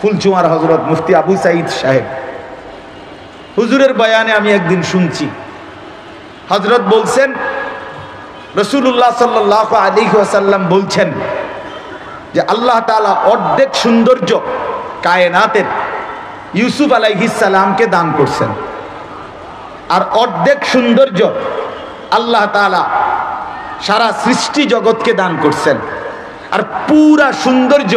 ফুলচুমার হযরত মুফতি আবু সাঈদ সাহেব হুজুরের বয়ানে আমি একদিন শুনছি, হযরত বলছেন রাসূলুল্লাহ সাল্লাল্লাহু আলাইহি ওয়াসাল্লাম বলছেন যে আল্লাহ তাআলা অর্ধেক সৌন্দর্য কায়নাতের ইউসুফ আলাইহিস সালামকে দান করছেন, আর অর্ধেক সৌন্দর্য আল্লাহ তাআলা সারা সৃষ্টি জগৎকে দান করছেন, আর পুরা সৌন্দর্য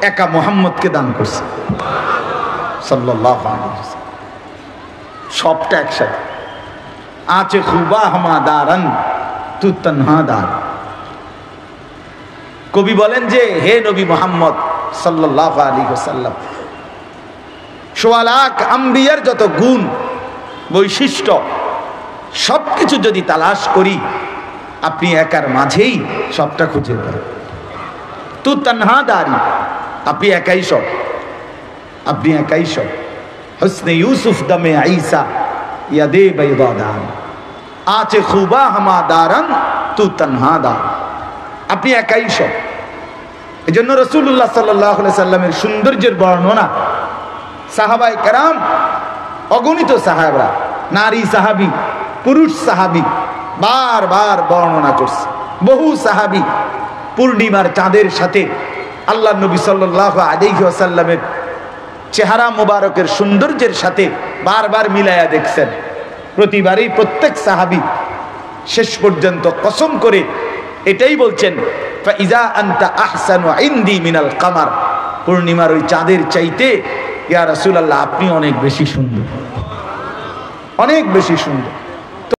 একা মুহাম্মদকে দান করছেন সাল্লাল্লাহু আলাইহি ওয়াসাল্লাম। সবটা একসাথে আচে খুবা হামাদারান তু তনহাদার। কবি বলেন যে হে নবী মুহাম্মদ সাল্লাল্লাহু আলাইহি ওয়াসাল্লাম, সোয়া লাখ আম্বিয়ার যত গুণ বৈশিষ্ট্য সবকিছু যদি তালাশ করি, আপনি একার মাঝেই সবটা খুঁজে পাবেন। তু তনহাদারি, আপনি একাই সব, আপনি একাই সব। হুসনে ইউসুফ দমে ঈসা ইয়াদে বাইদাদান আচে খুবা হামাদারান তু তনহাদার, আপনি একাই সব। এজন্য রাসূলুল্লাহ সাল্লাল্লাহু আলাইহি সাল্লামের সৌন্দর্যের বর্ণনা সাহাবায়ে কেরাম, অগণিত সাহাবা, নারী সাহাবী, পুরুষ সাহাবী বারবার বর্ণনা করছে। বহু সাহাবী পূর্ণিমার চাঁদের সাথে আল্লাহ নবী সাল্লাল্লাহু আলাইহি ওয়াসাল্লামের চেহারা মুবারকের সৌন্দর্যের সাথে বারবার মিলায়া দেখছেন। প্রতিবারই প্রত্যেক সাহাবী শেষ পর্যন্ত কসম করে এটাই বলছেন, ফাইজা আনতা আহসানু ইনদি মিনাল কামার, পূর্ণিমার ওই চাঁদের চাইতে ইয়া রাসূলুল্লাহ আপনি অনেক বেশি সুন্দর, অনেক বেশি সুন্দর।